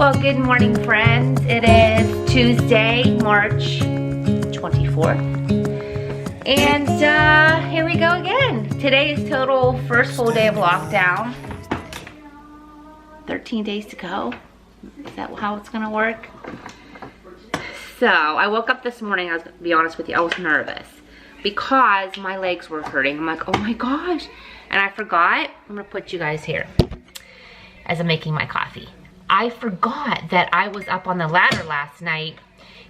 Well, good morning, friends. It is Tuesday, March 24th. And here we go again. Today is total first full day of lockdown. 13 days to go. Is that how it's gonna work? So I woke up this morning, I was gonna be honest with you, I was nervous because my legs were hurting. I'm like, oh my gosh. And I forgot, I'm gonna put you guys here as I'm making my coffee. I forgot that I was up on the ladder last night,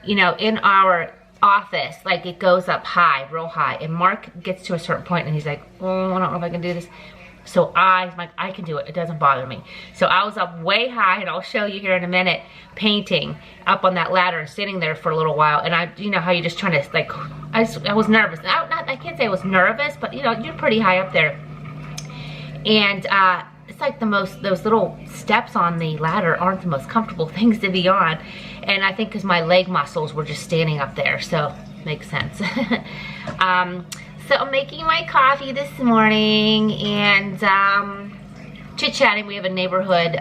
you know, in our office. Like, it goes up high, real high. And Mark gets to a certain point and he's like, oh, I don't know if I can do this. So I'm like, I can do it. It doesn't bother me. So I was up way high, and I'll show you here in a minute, painting up on that ladder and sitting there for a little while. And I, you know how you're just trying to, like, I was nervous. I can't say I was nervous, but you know, you're pretty high up there. And it's like those little steps on the ladder aren't the most comfortable things to be on. And I think because my leg muscles were just standing up there, so makes sense. So I'm making my coffee this morning and chit-chatting. We have a neighborhood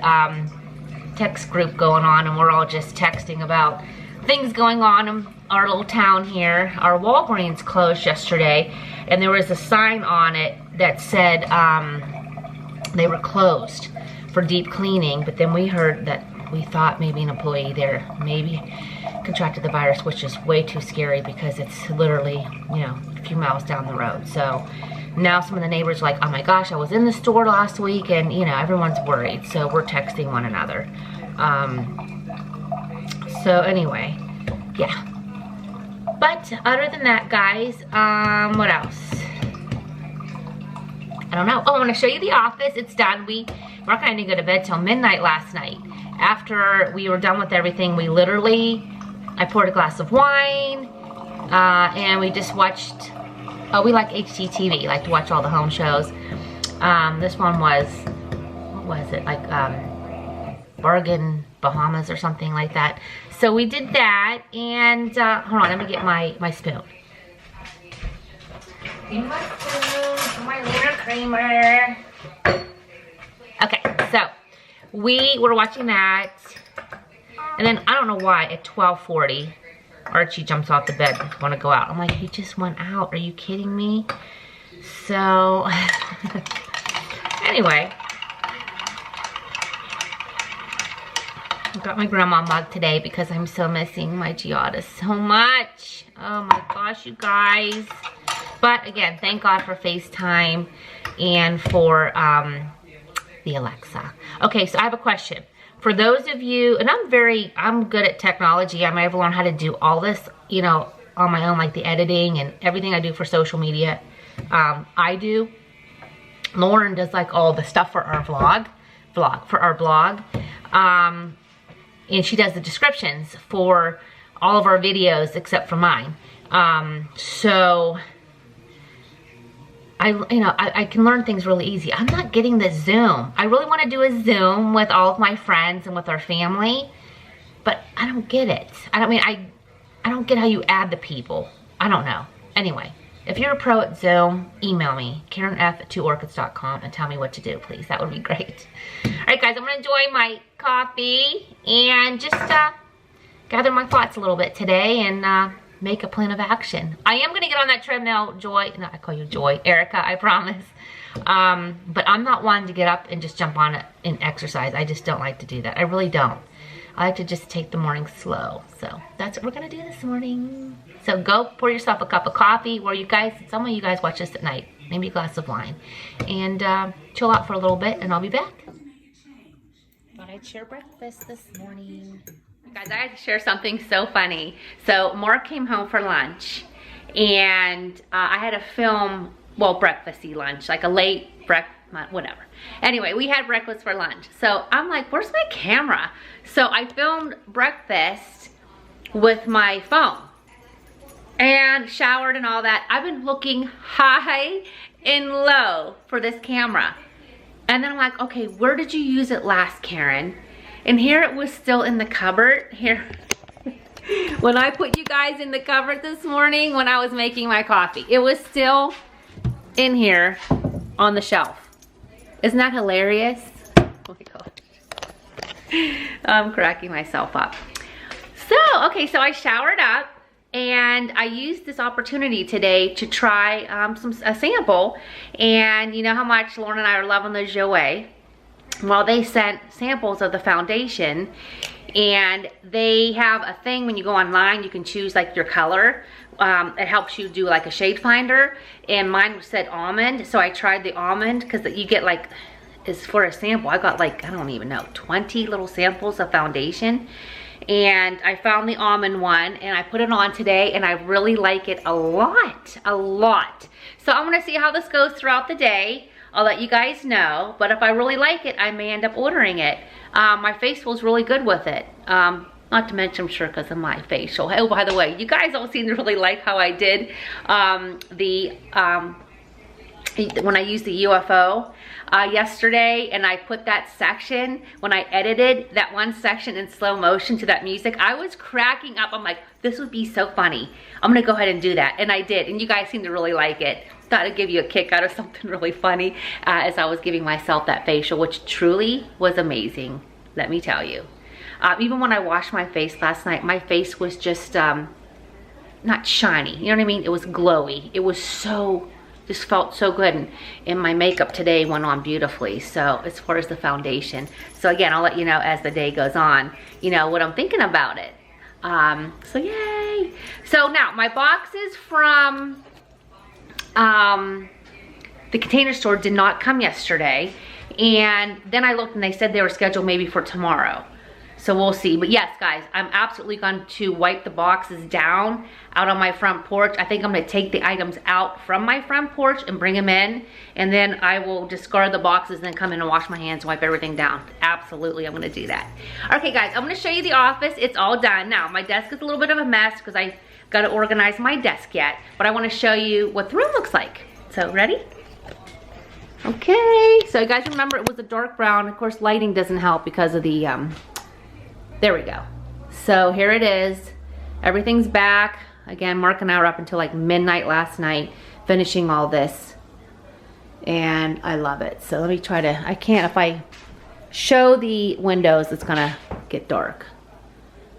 text group going on, and we're all just texting about things going on in our little town here. Our Walgreens closed yesterday, and there was a sign on it that said they were closed for deep cleaning, but then we heard that we thought maybe an employee there maybe contracted the virus, which is way too scary because it's literally, you know, a few miles down the road. So now some of the neighbors are like, oh my gosh, I was in the store last week, and you know, everyone's worried. So we're texting one another. So anyway, yeah. But other than that, guys, what else? I don't know. Oh, I want to show you the office. It's done. Mark and I didn't go to bed till midnight last night. After we were done with everything, I poured a glass of wine, and we just watched, we like HGTV, like to watch all the home shows. This one was, what was it, like Bargain Bahamas or something like that. So we did that, and hold on, let me get my spoon. Get my spoon, my little creamer. Okay, so we were watching that. And then, I don't know why, at 12:40, Archie jumps off the bed to want to go out. I'm like, he just went out. Are you kidding me? So, anyway. I got my grandma mug today because I'm so missing my Giada so much. Oh my gosh, you guys. But, again, thank God for FaceTime and for the Alexa. Okay, so I have a question. For those of you, and I'm good at technology. I might have learned how to do all this, you know, on my own, like the editing and everything I do for social media. I do. Lauren does like all the stuff for our blog. And she does the descriptions for all of our videos except for mine. So I can learn things really easy. I'm not getting the Zoom. I really want to do a Zoom with all of my friends and with our family, but I don't get it. I don't get how you add the people. I don't know. Anyway, if you're a pro at Zoom, email me, KarenF@2orchids.com, and tell me what to do, please. That would be great. All right, guys, I'm going to enjoy my coffee and just gather my thoughts a little bit today and make a plan of action. I am gonna get on that treadmill, Joy. No, I call you Joy, Erica, I promise. But I'm not one to get up and just jump on it and exercise. I just don't like to do that. I really don't. I like to just take the morning slow. So that's what we're gonna do this morning. So go pour yourself a cup of coffee, or some of you guys watch this at night, maybe a glass of wine, and chill out for a little bit, and I'll be back. Thought I'd share breakfast this morning. Guys, I had to share something so funny. So Mark came home for lunch, and I had to film, well, breakfasty lunch, like a late breakfast, whatever. Anyway, we had breakfast for lunch. So I'm like, where's my camera? So I filmed breakfast with my phone and showered and all that. I've been looking high and low for this camera. And then I'm like, okay, where did you use it last, Karen? And here it was still in the cupboard. Here, when I put you guys in the cupboard this morning when I was making my coffee, it was still in here on the shelf. Isn't that hilarious? Oh my gosh. I'm cracking myself up. So, okay, so I showered up and I used this opportunity today to try a sample. And you know how much Lauren and I are loving the Jouer. Well, they sent samples of the foundation, and they have a thing when you go online, you can choose like your color. It helps you do like a shade finder, and mine said almond, so I tried the almond because you get like, is for a sample, I got like, I don't even know, 20 little samples of foundation. And I found the almond one and I put it on today and I really like it a lot, a lot. So I'm gonna see how this goes throughout the day. I'll let you guys know, but if I really like it, I may end up ordering it. My face feels really good with it. Not to mention, I'm sure, because of my facial. Oh, by the way, you guys don't seem to really like how I did when I used the UFO yesterday, and I put that section, when I edited that one section in slow motion to that music, I was cracking up. I'm like, this would be so funny. I'm gonna go ahead and do that, and I did, and you guys seem to really like it. Thought I'd give you a kick out of something really funny as I was giving myself that facial, which truly was amazing, let me tell you. Even when I washed my face last night, my face was just not shiny, you know what I mean? It was glowy. It was so, just felt so good, and my makeup today went on beautifully. So as far as the foundation, so again, I'll let you know as the day goes on, you know, what I'm thinking about it. So yay. So now my boxes from the Container Store did not come yesterday, and then I looked and they said they were scheduled maybe for tomorrow. So we'll see. But yes, guys, I'm absolutely going to wipe the boxes down out on my front porch. I think I'm going to take the items out from my front porch and bring them in. And then I will discard the boxes and then come in and wash my hands and wipe everything down. Absolutely, I'm going to do that. Okay, guys, I'm going to show you the office. It's all done. Now, my desk is a little bit of a mess because I got to organize my desk yet. But I want to show you what the room looks like. So, ready? Okay. So, you guys remember it was a dark brown. Of course, lighting doesn't help because of the... there we go. So here it is. Everything's back. Again, Mark and I were up until like midnight last night finishing all this. And I love it. So let me try to, I can't, if I show the windows, it's gonna get dark.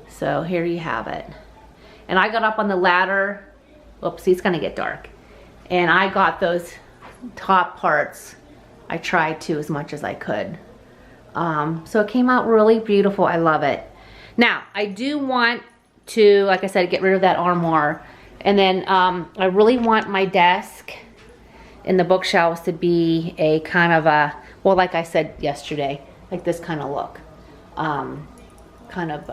So here you have it. And I got up on the ladder. Whoops, it's gonna get dark. And I got those top parts. I tried to as much as I could. So it came out really beautiful. I love it. Now, I do want to, like I said, get rid of that armoire. And then I really want my desk and the bookshelves to be a kind of a, well, like I said yesterday, like this kind of look. Kind of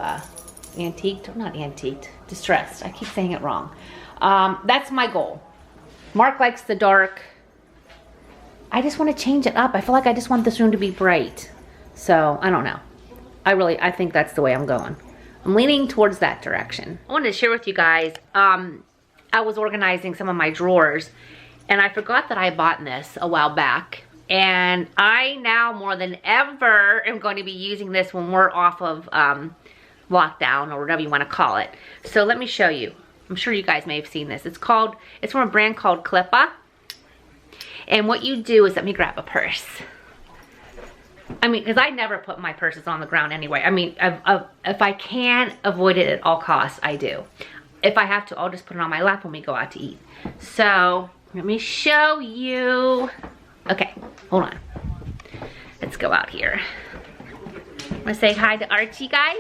antiqued, not antiqued, distressed. I keep saying it wrong. That's my goal. Mark likes the dark. I just want to change it up. I feel like I just want this room to be bright. So, I don't know. I think that's the way I'm going. I'm leaning towards that direction. I wanted to share with you guys, I was organizing some of my drawers, and I forgot that I bought this a while back. And I now, more than ever, am going to be using this when we're off of lockdown, or whatever you want to call it. So, let me show you. I'm sure you guys may have seen this. It's from a brand called Clippa. And what you do is, let me grab a purse. I mean, because I never put my purses on the ground anyway. I mean, if I can avoid it at all costs, I do. If I have to, I'll just put it on my lap when we go out to eat. So, let me show you. Okay, hold on. Let's go out here. I'm going to say hi to Archie, guys.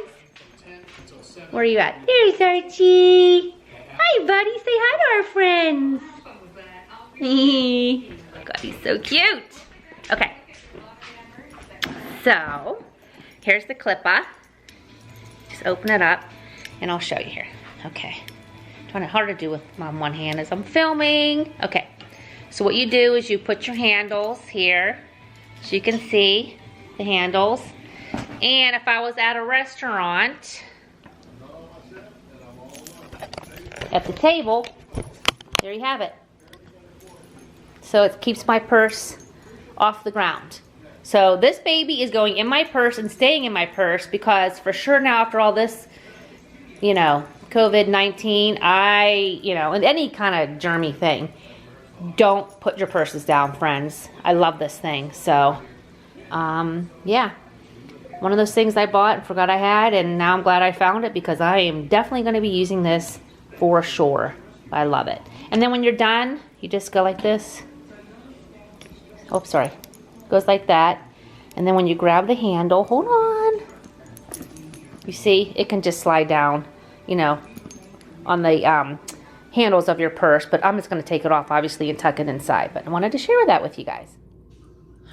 Where are you at? There's Archie. Hi, buddy. Say hi to our friends. God, he's so cute. Okay. So, here's the Clippa. Just open it up, and I'll show you here. Okay. Trying to hard to do with my one hand as I'm filming. Okay. So what you do is you put your handles here, so you can see the handles. And if I was at a restaurant, at the table, there you have it. So it keeps my purse off the ground. So this baby is going in my purse and staying in my purse because for sure now after all this, you know, COVID-19, and any kind of germy thing, don't put your purses down, friends. I love this thing. So, yeah. One of those things I bought and forgot I had, and now I'm glad I found it because I am definitely going to be using this for sure. I love it. And then when you're done, you just go like this. Oh, sorry. Goes like that. And then when you grab the handle, hold on. You see, it can just slide down, you know, on the handles of your purse. But I'm just going to take it off, obviously, and tuck it inside. But I wanted to share that with you guys.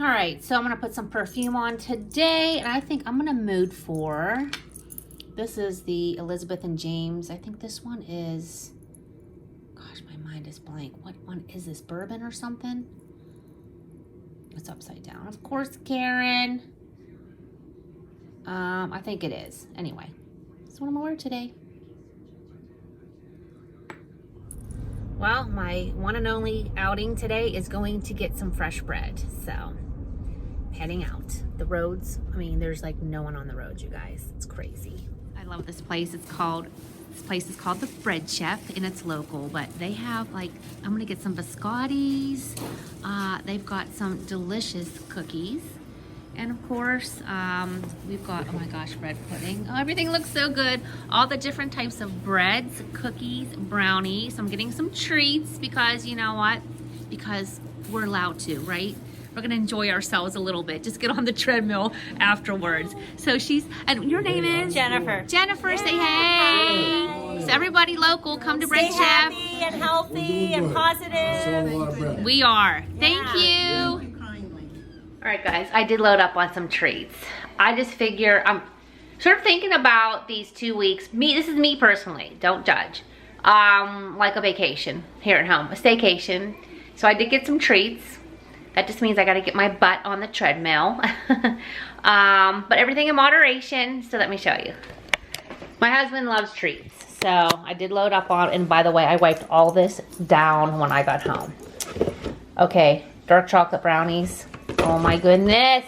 All right, so I'm gonna put some perfume on today, and I think I'm gonna mood for, this is the Elizabeth and James. I think this one is, gosh, my mind is blank. What one is this, bourbon or something? It's upside down. Of course, Karen. I think it is. Anyway, that's what I'm gonna wear today. Well, my one and only outing today is going to get some fresh bread, so heading out. The roads, I mean, there's like no one on the road, you guys. It's crazy. I love this place. This place is called the Bread Chef, and it's local, but they have like, I'm gonna get some biscottis. They've got some delicious cookies. And of course, we've got, oh my gosh, bread pudding. Oh, everything looks so good. All the different types of breads, cookies, brownies. I'm getting some treats because, you know what? Because we're allowed to, right? We're gonna enjoy ourselves a little bit. Just get on the treadmill afterwards. So and your name is? Jennifer. Jennifer, say hey. So everybody local, come to Bread Chef. Stay happy and healthy and positive. We are. Thank you. All right, guys, I did load up on some treats. I just figure, I'm sort of thinking about these 2 weeks. This is me personally, don't judge. Like a vacation here at home, a staycation. So I did get some treats. That just means I gotta get my butt on the treadmill. But everything in moderation, so let me show you. My husband loves treats, so I did load up on, and by the way, I wiped all this down when I got home. Okay, dark chocolate brownies. Oh my goodness.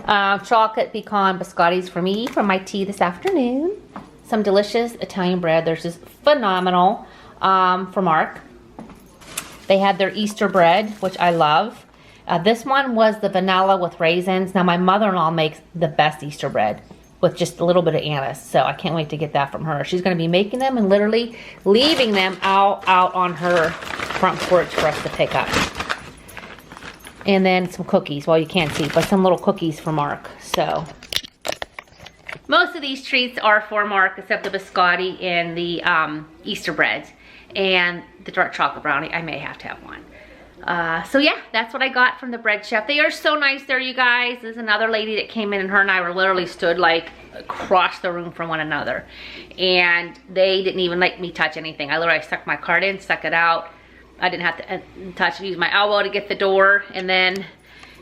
Chocolate pecan biscottis for me for my tea this afternoon. Some delicious Italian bread. There's this phenomenal for Mark. They had their Easter bread, which I love. This one was the vanilla with raisins. Now my mother-in-law makes the best Easter bread with just a little bit of anise. So I can't wait to get that from her. She's gonna be making them and literally leaving them out on her front porch for us to pick up. And then some cookies, well, you can't see, but some little cookies for Mark. So most of these treats are for Mark, except the biscotti and the Easter breads. And the dark chocolate brownie, I may have to have one. So yeah, that's what I got from the Bread Chef. They are so nice there, you guys. There's another lady that came in, and her and I were literally stood like across the room from one another. And they didn't even let me touch anything. I literally stuck my card in, stuck it out. I didn't have to use my elbow to get the door. And then,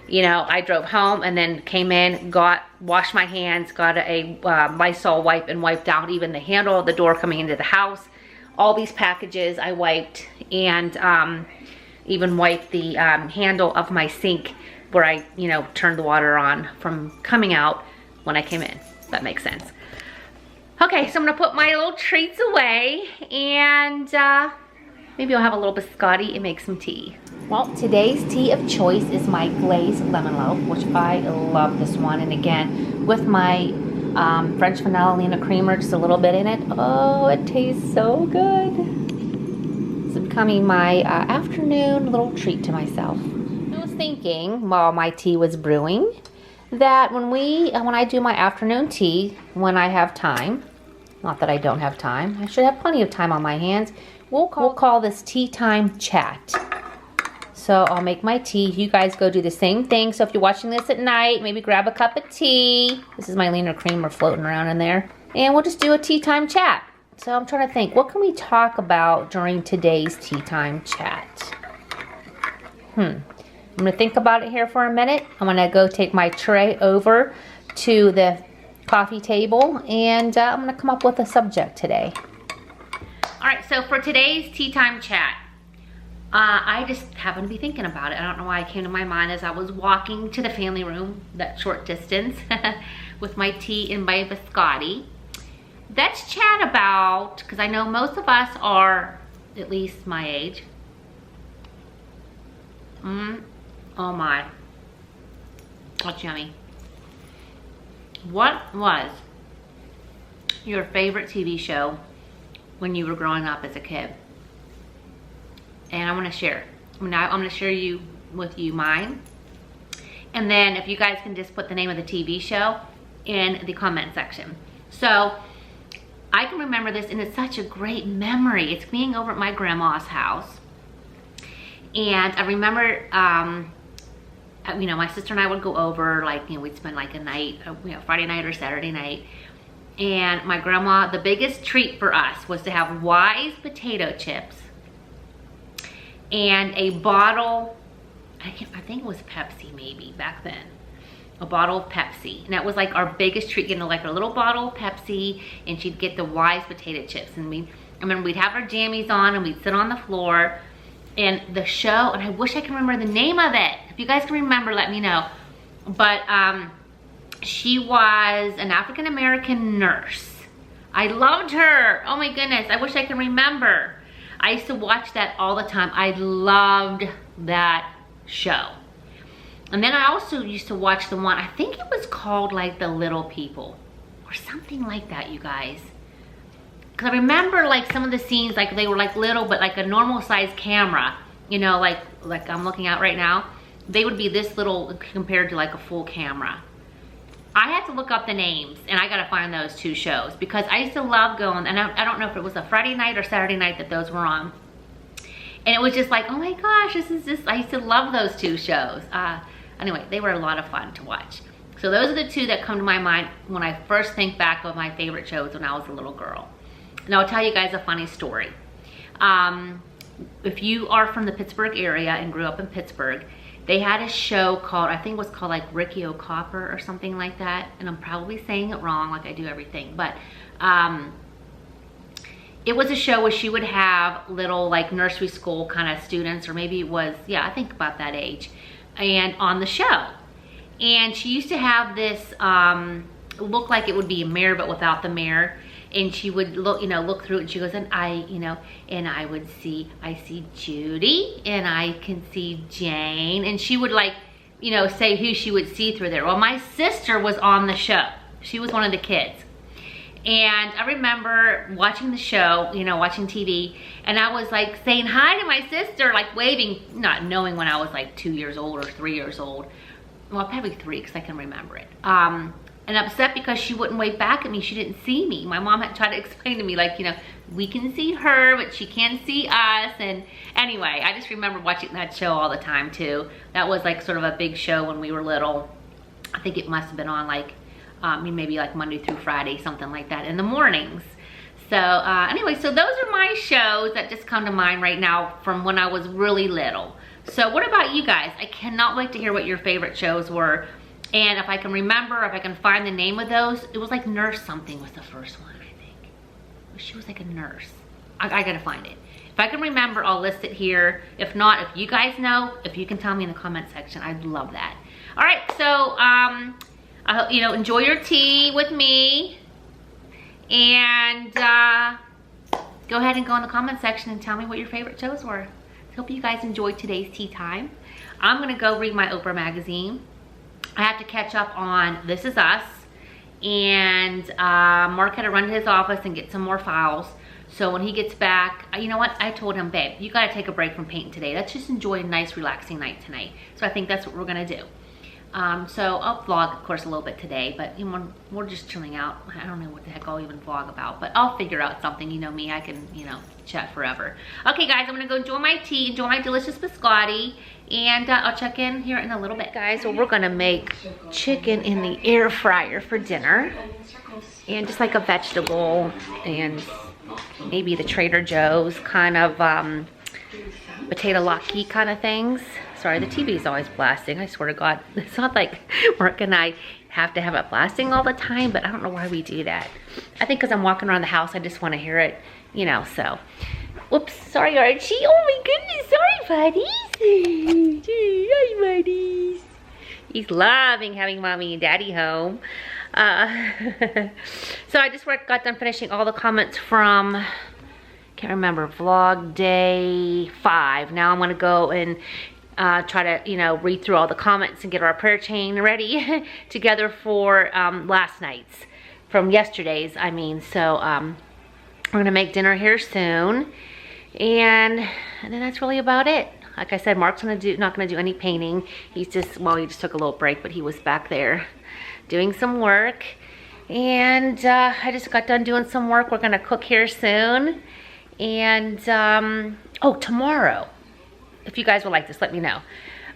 you know, I drove home and then came in, washed my hands, got a Lysol wipe and wiped out even the handle of the door coming into the house. All these packages I wiped, and even wiped the handle of my sink where I, you know, turned the water on from coming out when I came in. If that makes sense. Okay, so I'm gonna put my little treats away, and maybe I'll have a little biscotti and make some tea. Well, today's tea of choice is my glazed lemon loaf, which I love this one. And again, with my French vanilla creamer, just a little bit in it. Oh, it tastes so good. It's becoming my afternoon little treat to myself. I was thinking while my tea was brewing that when I do my afternoon tea, when I have time, not that I don't have time, I should have plenty of time on my hands, we'll call this tea time chat. So I'll make my tea. You guys go do the same thing. So if you're watching this at night, maybe grab a cup of tea. This is my leaner creamer floating around in there. And we'll just do a tea time chat. So I'm trying to think, what can we talk about during today's tea time chat? I'm gonna think about it here for a minute. I'm gonna go take my tray over to the coffee table, and I'm gonna come up with a subject today. All right, so for today's tea time chat, I just happened to be thinking about it. I don't know why it came to my mind as I was walking to the family room, that short distance, with my tea and my biscotti. Let's chat about, because I know most of us are at least my age. Oh my, that's yummy. What was your favorite TV show when you were growing up as a kid? And I want to share. I'm going to share with you mine. And then if you guys can just put the name of the TV show in the comment section. So I can remember this, and it's such a great memory. It's being over at my grandma's house. And I remember, you know, my sister and I would go over, like, you know, we'd spend like a night, you know, Friday night or Saturday night. And my grandma, the biggest treat for us was to have Wise potato chips and a bottle, I think it was Pepsi maybe back then. A bottle of Pepsi. And that was like our biggest treat, getting like a little bottle of Pepsi, and she'd get the Wise potato chips. And I remember we'd have our jammies on and we'd sit on the floor. And the show, and I wish I can remember the name of it. If you guys can remember, let me know. But she was an African-American nurse. I loved her. Oh my goodness, I wish I could remember. I used to watch that all the time. I loved that show. And then I also used to watch the one, I think it was called like The Little People or something like that, you guys. Because I remember like some of the scenes, like they were like little, but like a normal size camera, you know, like I'm looking at right now, they would be this little compared to like a full camera. I had to look up the names, and I gotta find those two shows because I used to love going, and I don't know if it was a Friday night or Saturday night that those were on. And it was just like, oh my gosh, this is just, I used to love those two shows. Anyway, they were a lot of fun to watch. So those are the two that come to my mind when I first think back of my favorite shows when I was a little girl. And I'll tell you guys a funny story. If you are from the Pittsburgh area and grew up in Pittsburgh, they had a show called, I think it was called like Ricky O'Copper or something like that. And I'm probably saying it wrong like I do everything. But it was a show where she would have little like nursery school kind of students, or maybe it was, yeah, I think about that age, and on the show. And she used to have this, look like it would be a mirror but without the mirror. And she would look, you know, look through it, and she goes, and I would see, I see Judy, and I can see Jane. And she would like, you know, say who she would see through there. Well, my sister was on the show. She was one of the kids. And I remember watching the show, you know, watching TV, and I was like saying hi to my sister, like waving, not knowing when I was like 2 years old or 3 years old. Well, probably 3 because I can remember it. And upset because she wouldn't wave back at me. She didn't see me. My mom had tried to explain to me, like, you know, we can see her, but she can't see us. And anyway, I just remember watching that show all the time too. That was like sort of a big show when we were little. I think it must have been on like, maybe like Monday through Friday, something like that in the mornings. So anyway, so those are my shows that just come to mind right now from when I was really little. So what about you guys? I cannot wait to hear what your favorite shows were. And if I can remember, if I can find the name of those, it was like Nurse something was the first one, I think. She was like a nurse. I gotta find it. If I can remember, I'll list it here. If not, if you guys know, if you can tell me in the comment section, I'd love that. All right, so I hope, you know, enjoy your tea with me. And go ahead and go in the comment section and tell me what your favorite shows were. I hope you guys enjoyed today's tea time. I'm gonna go read my Oprah magazine. I have to catch up on This Is Us, and Mark had to run to his office and get some more files. So when he gets back, you know what? I told him, babe, you gotta take a break from painting today. Let's just enjoy a nice, relaxing night tonight. So I think that's what we're gonna do. So I'll vlog, of course, a little bit today, but you know, we're just chilling out. I don't know what the heck I'll even vlog about, but I'll figure out something. You know me, I can, you know, chat forever. Okay, guys, I'm gonna go enjoy my tea, enjoy my delicious biscotti, and I'll check in here in a little bit. Guys, so we're gonna make chicken in the air fryer for dinner, and just like a vegetable, and maybe the Trader Joe's kind of potato locky kind of things. Sorry, the TV is always blasting. I swear to God, it's not like Mark and I have to have it blasting all the time, but I don't know why we do that. I think because I'm walking around the house, I just want to hear it, you know, so. Whoops, sorry, Archie. Oh my goodness, sorry, buddies. Hi, buddies. He's loving having mommy and daddy home. So I just got done finishing all the comments from, can't remember, vlog day 5. Now I'm gonna go and try to, you know, read through all the comments and get our prayer chain ready together for last night's, from yesterday's, I mean. So we're gonna make dinner here soon, and then that's really about it. Like I said, Mark's not gonna do any painting. He's just, well, he just took a little break, but he was back there doing some work. And I just got done doing some work. We're gonna cook here soon. And oh, tomorrow, if you guys would like this, let me know.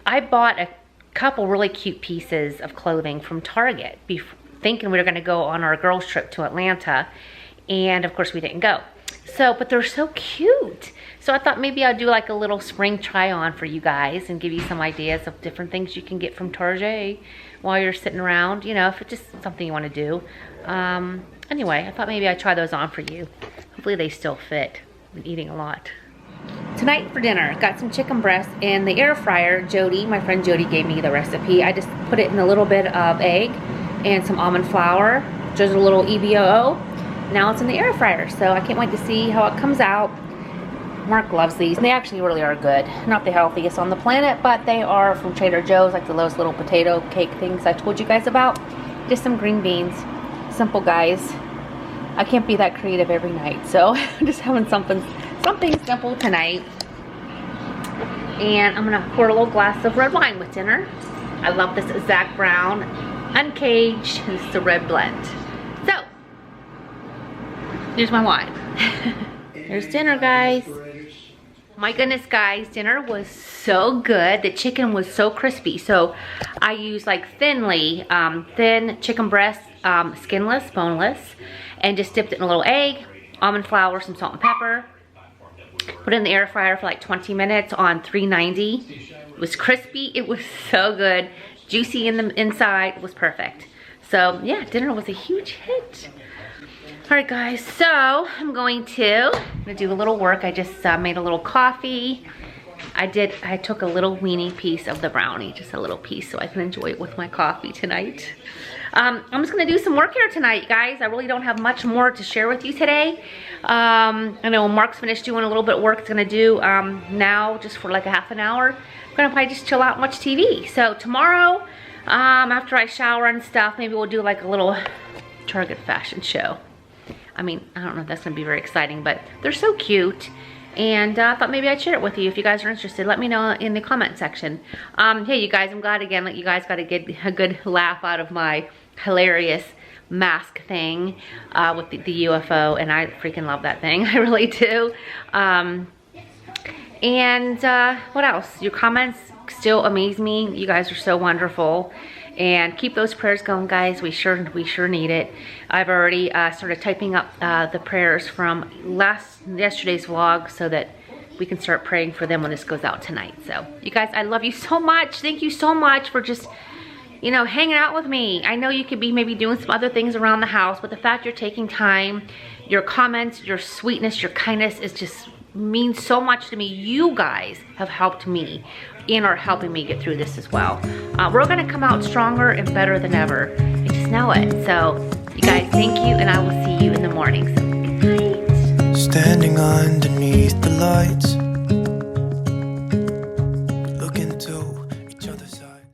I bought a couple really cute pieces of clothing from Target, thinking we were gonna go on our girls trip to Atlanta. And of course we didn't go. So, but they're so cute. So I thought maybe I'll do like a little spring try on for you guys and give you some ideas of different things you can get from Target while you're sitting around, you know, if it's just something you want to do. Anyway, I thought maybe I'd try those on for you. Hopefully they still fit. I've been eating a lot. Tonight for dinner, got some chicken breast in the air fryer. Jody, my friend Jody, gave me the recipe. I just put it in a little bit of egg and some almond flour, just a little EBOO. Now it's in the air fryer, so I can't wait to see how it comes out. Mark loves these, and they actually really are good. Not the healthiest on the planet, but they are from Trader Joe's, like those little potato cake things I told you guys about. Just some green beans. Simple, guys. I can't be that creative every night, so I'm just having something simple tonight. And I'm gonna pour a little glass of red wine with dinner. I love this Zach Brown Uncaged. This is the red blend. So, here's my wine. Here's dinner, guys. My goodness, guys, dinner was so good. The chicken was so crispy. So I used like thin chicken breast, skinless, boneless, and just dipped it in a little egg, almond flour, some salt and pepper. Put it in the air fryer for like 20 minutes on 390. It was crispy. It was so good. Juicy in the inside. It was perfect. So yeah, dinner was a huge hit. All right, guys, so I'm gonna do a little work. I just made a little coffee. I took a little weeny piece of the brownie, just a little piece, so I can enjoy it with my coffee tonight. I'm just gonna do some work here tonight, guys. I really don't have much more to share with you today. I know Mark's finished doing a little bit of work. It's gonna do now just for like a half an hour. I'm gonna probably just chill out and watch TV. So tomorrow, after I shower and stuff, maybe we'll do like a little Target fashion show. I mean, I don't know if that's gonna be very exciting, but they're so cute. And I thought maybe I'd share it with you. If you guys are interested, let me know in the comment section. Hey, you guys, I'm glad again that you guys got a good laugh out of my hilarious mask thing with the UFO, and I freaking love that thing. I really do. What else? Your comments still amaze me. You guys are so wonderful. And keep those prayers going, guys. We sure need it. I've already started typing up the prayers from yesterday's vlog so that we can start praying for them when this goes out tonight. So, you guys, I love you so much. Thank you so much for just, you know, hanging out with me. I know you could be maybe doing some other things around the house, but the fact you're taking time, your comments, your sweetness, your kindness is just means so much to me. You guys have helped me and are helping me get through this as well. We're gonna come out stronger and better than ever. I just know it. So you guys, thank you, and I will see you in the morning. So good night. Standing underneath the lights,